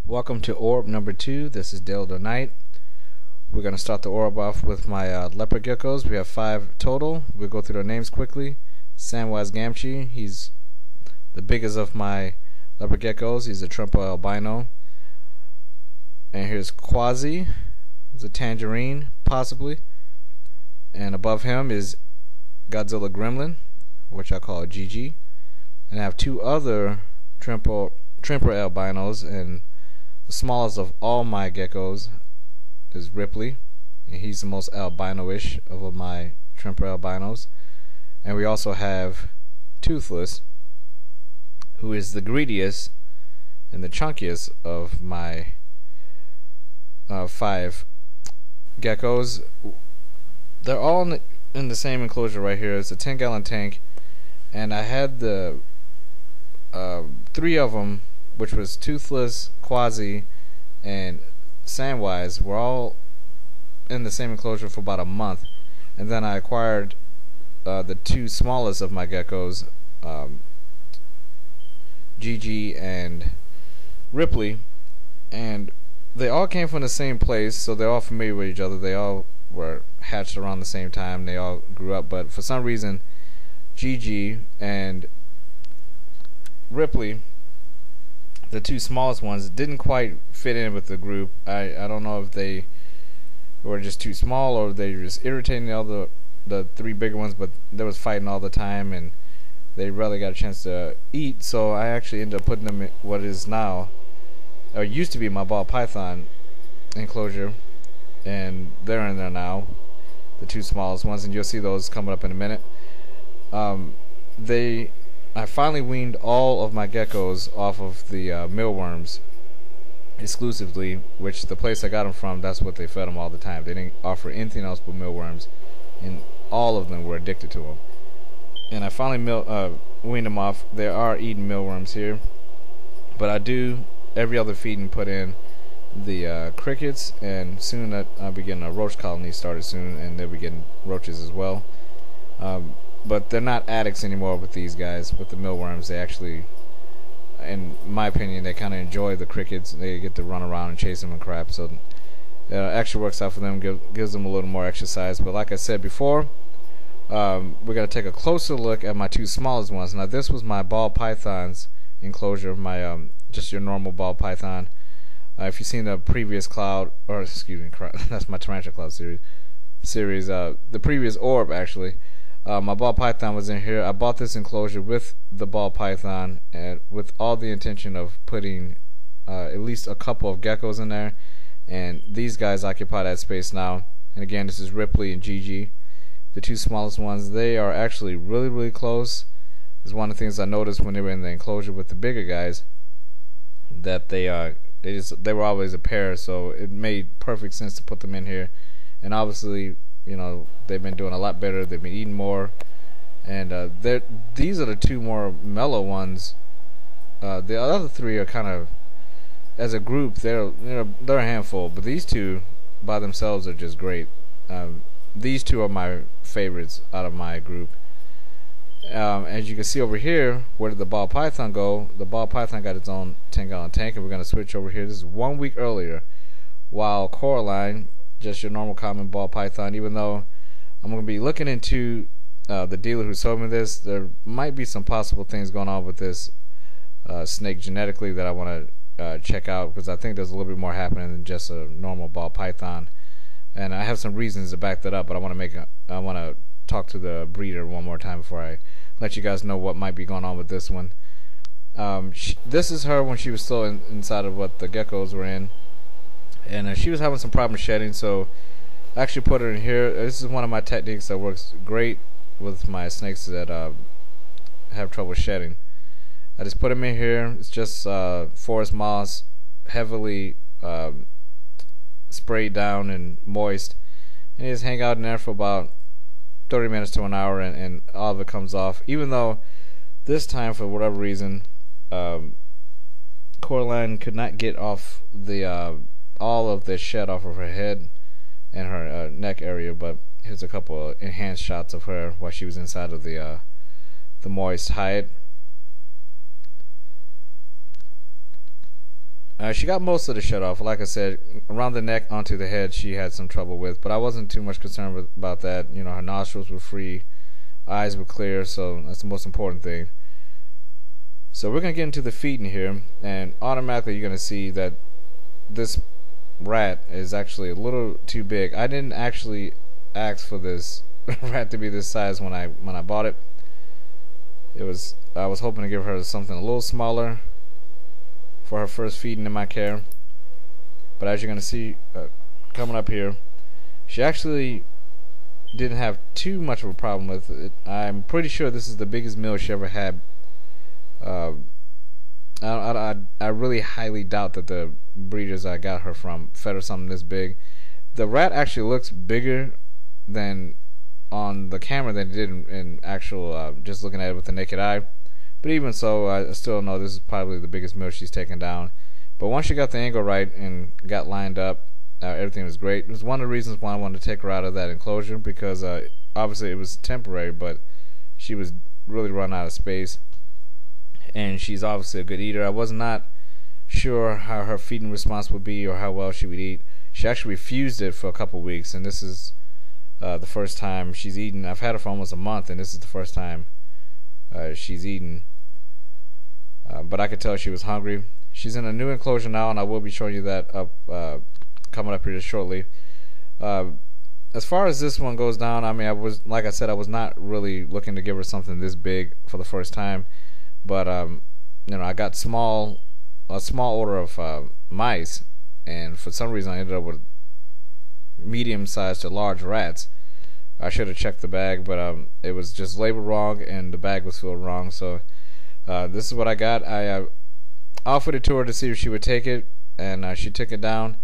Welcome to orb number 2. This is Dildo Knight. We're going to start the orb off with my leopard geckos. We have 5 total. We'll go through their names quickly. Samwise Gamgee, he's the biggest of my leopard geckos. He's a Trempo albino. And here's Quasi. He's a tangerine, possibly. And above him is Godzilla Gremlin, which I call GG. And I have 2 other Trempo albinos, and the smallest of all my geckos is Ripley, and he's the most albino-ish of my Trempo albinos. And we also have Toothless, who is the greediest and the chunkiest of my 5 geckos. They're all in the same enclosure right here. It's a 10-gallon tank, and I had the 3 of them, which was Toothless, Quasi, and Samwise, were all in the same enclosure for about a month. And then I acquired the 2 smallest of my geckos, GG and Ripley, and they all came from the same place, so they're all familiar with each other. They all were hatched around the same time. They all grew up, but for some reason GG and Ripley, the 2 smallest ones, didn't quite fit in with the group. I don't know if they were just too small or they were just irritating the 3 bigger ones, but they was fighting all the time and they rarely got a chance to eat, so I actually ended up putting them in what is now, or used to be, my ball python enclosure, and they're in there now, the 2 smallest ones, and you'll see those coming up in a minute. I finally weaned all of my geckos off of the mealworms exclusively, which the place I got them from, that's what they fed them all the time. They didn't offer anything else but mealworms, and all of them were addicted to them. And I finally weaned them off. They are eating mealworms here, but I do every other feeding put in the crickets, and soon I'll be getting a roach colony started soon, and they'll be getting roaches as well. But they're not addicts anymore with these guys, with the mealworms. They actually, in my opinion, they kind of enjoy the crickets. They get to run around and chase them and crap, so it actually works out for them, gives them a little more exercise. But like I said before, we're going to take a closer look at my 2 smallest ones. Now this was my ball python's enclosure, my just your normal ball python. If you've seen the previous cloud, or excuse me, that's my tarantula cloud series, the previous orb actually. My ball python was in here. I bought this enclosure with the ball python, and with all the intention of putting at least a couple of geckos in there, and these guys occupy that space now. And again, this is Ripley and GG, the 2 smallest ones. They are actually really close. It's one of the things I noticed when they were in the enclosure with the bigger guys, that they were always a pair, so it made perfect sense to put them in here. And obviously, you know, they've been doing a lot better. They've been eating more, and these are the 2 more mellow ones. The other 3 are kind of, as a group, they're a handful, but these 2 by themselves are just great. These 2 are my favorites out of my group. As you can see over here, where did the ball python go? The ball python got its own 10-gallon tank, and we're going to switch over here. This is 1 week earlier, while Coraline, just your normal common ball python. Even though I'm going to be looking into the dealer who sold me this, there might be some possible things going on with this snake genetically that I want to check out, because I think there's a little bit more happening than just a normal ball python, and I have some reasons to back that up. But I want to talk to the breeder one more time before I let you guys know what might be going on with this one. This is her when she was still inside of what the geckos were in. And she was having some problems shedding, so I actually put her in here. This is one of my techniques that works great with my snakes that have trouble shedding. I just put them in here. It's just forest moss, heavily sprayed down and moist, and you just hang out in there for about 30 minutes to an hour, and all of it comes off. Even though this time, for whatever reason, Coraline could not get off the all of the shed off of her head and her neck area, but here's a couple of enhanced shots of her while she was inside of the moist hide. She got most of the shed off. Like I said, around the neck onto the head she had some trouble with, but I wasn't too much concerned about that. You know, her nostrils were free, eyes were clear, so that's the most important thing. So we're going to get into the feeding here, and automatically you're going to see that this rat is actually a little too big. I didn't actually ask for this rat to be this size when I bought it. I was hoping to give her something a little smaller for her first feeding in my care, but as you're going to see coming up here, she actually didn't have too much of a problem with it. I'm pretty sure this is the biggest meal she ever had. I really highly doubt that the breeders I got her from fed her something this big. The rat actually looks bigger than on the camera than it did in actual just looking at it with the naked eye. But even so, I still know this is probably the biggest meal she's taken down. But once she got the angle right and got lined up, everything was great. It was one of the reasons why I wanted to take her out of that enclosure, because obviously it was temporary, but she was really run out of space. And she's obviously a good eater. I was not sure how her feeding response would be or how well she would eat. She actually refused it for a couple weeks, and this is the first time she's eaten. I've had her for almost a month, and this is the first time she's eaten. But I could tell she was hungry. She's in a new enclosure now, and I will be showing you that up coming up here just shortly. As far as this one goes down, I mean, like I said, I was not really looking to give her something this big for the first time. But you know, I got a small order of mice, and for some reason I ended up with medium-sized to large rats. I should have checked the bag, but it was just labeled wrong, and the bag was filled wrong. So this is what I got. I offered it to her to see if she would take it, and she took it down.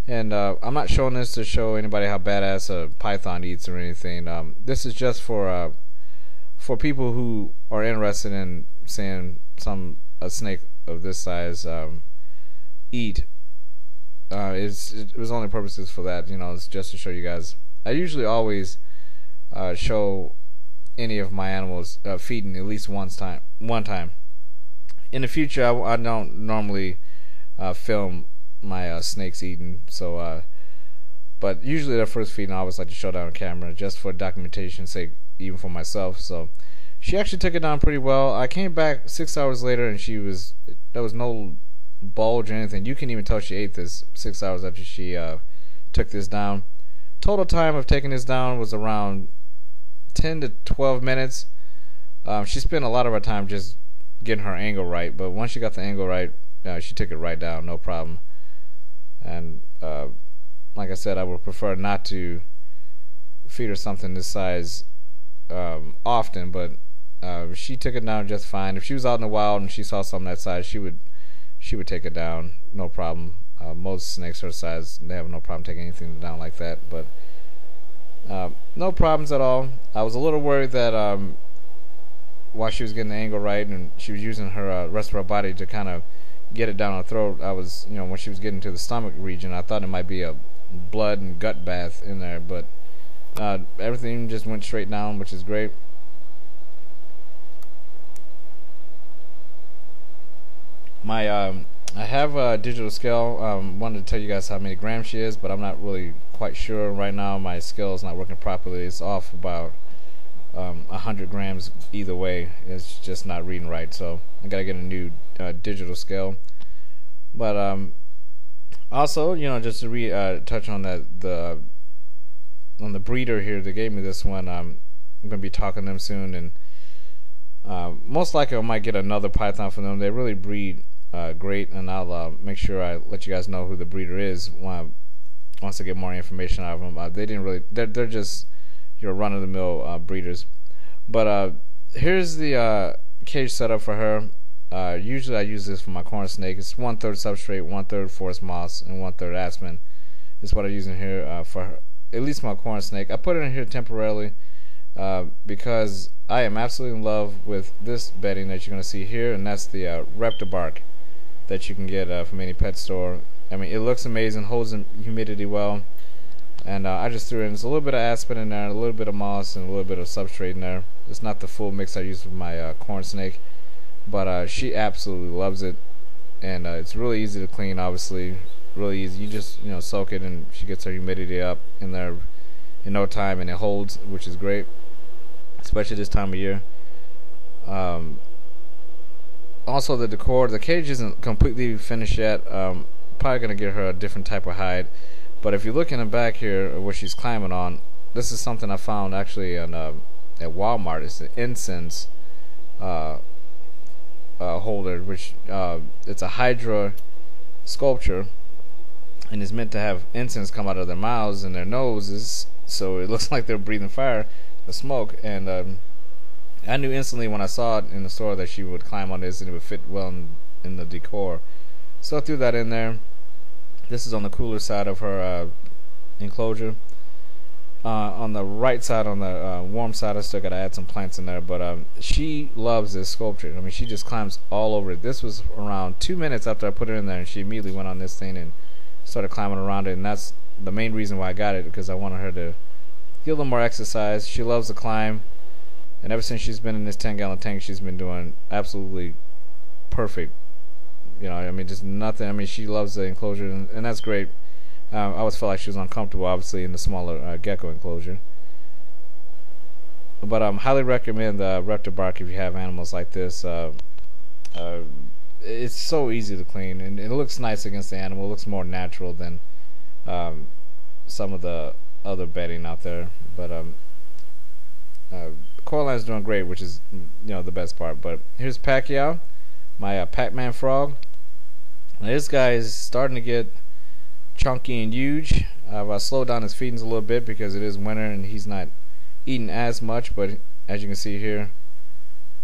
And I'm not showing this to show anybody how badass a python eats or anything. This is just for people who are interested in seeing a snake of this size eat. It was only purposes for that. You know, it's just to show you guys. I usually always show any of my animals feeding at least one time. In the future, I don't normally film my snakes eating, so but usually their first feeding I always like to show down on camera just for documentation's sake, even for myself. So she actually took it down pretty well. I came back 6 hours later, and there was no bulge or anything. You can even tell she ate this 6 hours after she took this down. Total time of taking this down was around 10 to 12 minutes. She spent a lot of her time just getting her angle right, but once she got the angle right, she took it right down, no problem. And like I said, I would prefer not to feed her something this size often, but she took it down just fine. If she was out in the wild and she saw something that size, she would take it down, no problem. Most snakes her size, they have no problem taking anything down like that, but no problems at all. I was a little worried that while she was getting the angle right and she was using her rest of her body to kind of get it down her throat, I was, you know, when she was getting to the stomach region, I thought it might be a blood and gut bath in there, but everything just went straight down, which is great. I have a digital scale. Wanted to tell you guys how many grams she is, but I'm not really quite sure right now. My scale is not working properly. It's off about 100 grams either way. It's just not reading right, so I gotta get a new digital scale. But also, you know, just to touch on that, on the breeder here that gave me this one, I'm gonna be talking to them soon, and most likely I might get another python from them. They really breed great, and I'll make sure I let you guys know who the breeder is once I get more information out of them. They didn't really, they're just your run-of-the-mill breeders. But here's the cage setup for her. Usually I use this for my corn snake. It's 1/3 substrate, 1/3 forest moss, and 1/3 aspen. Is what I use in here for her, at least my corn snake. I put it in here temporarily because I am absolutely in love with this bedding that you're going to see here, and that's the Reptile bark that you can get from any pet store. I mean, it looks amazing, holds humidity well, and I just threw in a little bit of aspen in there, a little bit of moss, and a little bit of substrate in there. It's not the full mix I use with my corn snake, but she absolutely loves it. and it's really easy to clean. Obviously, really easy. You just soak it, and she gets her humidity up in there in no time, and it holds, which is great, especially this time of year. Also, the decor, the cage isn't completely finished yet. Probably gonna get her a different type of hide, but if you look in the back here where she's climbing on, this is something I found actually at Walmart. It's an incense holder, which it's a Hydra sculpture, and is meant to have incense come out of their mouths and their noses, so it looks like they're breathing fire, the smoke. And I knew instantly when I saw it in the store that she would climb on this and it would fit well in the decor. So I threw that in there. This is on the cooler side of her enclosure. On the right side, on the warm side, I still gotta add some plants in there, but she loves this sculpture. I mean, she just climbs all over it. This was around 2 minutes after I put it in there, and she immediately went on this thing and started climbing around it. And that's the main reason why I got it, because I wanted her to get a little more exercise. She loves to climb, and ever since she's been in this 10-gallon tank, she's been doing absolutely perfect. I mean, just nothing. I mean, she loves the enclosure, and that's great. I always felt like she was uncomfortable, obviously, in the smaller gecko enclosure. But I highly recommend the Reptile bark if you have animals like this. It's so easy to clean, and it looks nice against the animal. It looks more natural than some of the other bedding out there. But Coraline's doing great, which is the best part. But here's Pacquiao, my Pacman Frog. Now this guy is starting to get chunky and huge. I've slowed down his feedings a little bit because it is winter and he's not eating as much, but as you can see here,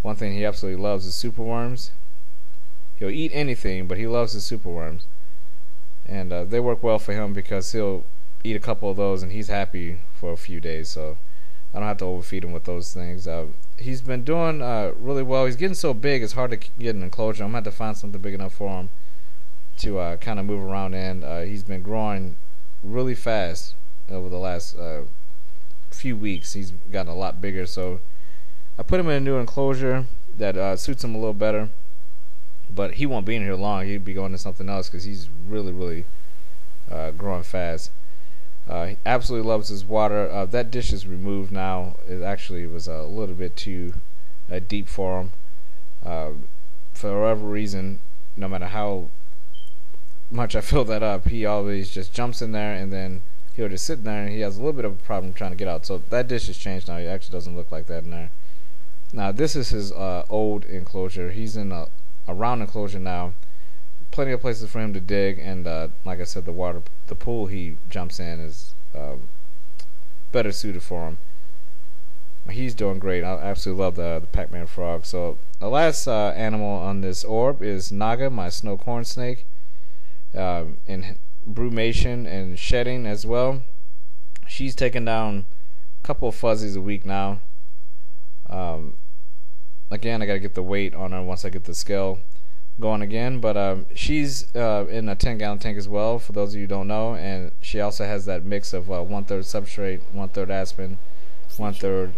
one thing he absolutely loves is superworms. He'll eat anything, but he loves his superworms, and they work well for him because he'll eat a couple of those and he's happy for a few days, so I don't have to overfeed him with those things. He's been doing really well. He's getting so big it's hard to get an enclosure. I'm gonna have to find something big enough for him to kind of move around in. He's been growing really fast over the last few weeks. He's gotten a lot bigger, so I put him in a new enclosure that suits him a little better, but he won't be in here long. He'd be going to something else because he's really growing fast. He absolutely loves his water. That dish is removed now. It actually was a little bit too deep for him. For whatever reason, no matter how much I fill that up, he always just jumps in there, and then he'll just sit in there, and he has a little bit of a problem trying to get out. So that dish has changed now. He actually doesn't look like that in there. Now this is his old enclosure. He's in a round enclosure now. Plenty of places for him to dig, and like I said, the pool he jumps in is better suited for him. He's doing great. I absolutely love the Pacman Frog. So the last animal on this orb is Naga, my snow corn snake. In brumation and shedding as well. She's taking down a couple of fuzzies a week now. Again, I gotta get the weight on her once I get the scale going again, but she's in a 10-gallon tank as well, for those of you who don't know, and she also has that mix of 1/3 substrate, 1/3 aspen, 1/3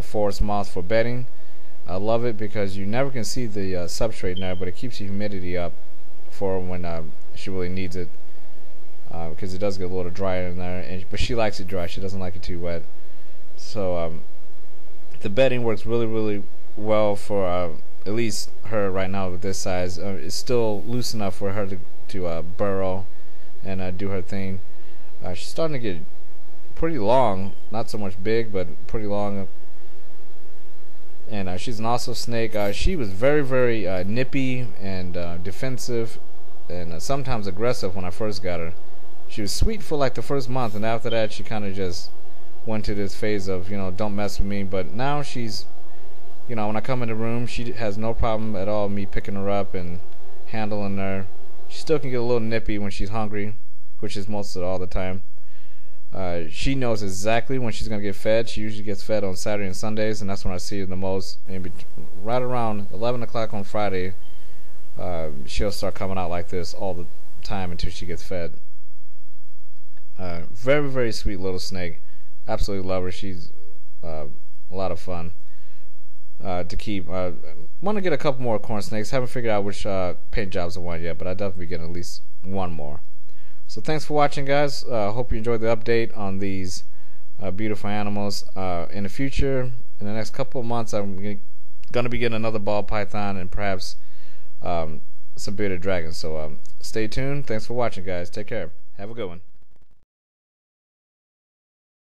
forest moss for bedding. I love it because you never can see the substrate in there, but it keeps the humidity up for when she really needs it, because it does get a little drier in there, but she likes it dry. She doesn't like it too wet. So the bedding works really well for at least her right now with this size. It's still loose enough for her to burrow and do her thing. She's starting to get pretty long, not so much big, but pretty long. And she's an awesome snake. She was very nippy and defensive, and sometimes aggressive when I first got her. She was sweet for like the first month, and after that she kind of just went to this phase of don't mess with me. But now she's when I come in the room, she has no problem at all me picking her up and handling her. She still can get a little nippy when she's hungry, which is most of all the time. She knows exactly when she's gonna get fed. She usually gets fed on Saturday and Sundays, and that's when I see her the most. And right around 11 o'clock on Friday, she'll start coming out like this all the time until she gets fed. Very sweet little snake. Absolutely love her. She's a lot of fun. to keep. Want to get a couple more corn snakes. Haven't figured out which paint jobs I want yet, but I definitely get at least one more. So thanks for watching, guys. Hope you enjoyed the update on these beautiful animals. In the future, in the next couple of months, I'm going to be getting another ball python and perhaps some bearded dragons. So stay tuned. Thanks for watching, guys. Take care. Have a good one.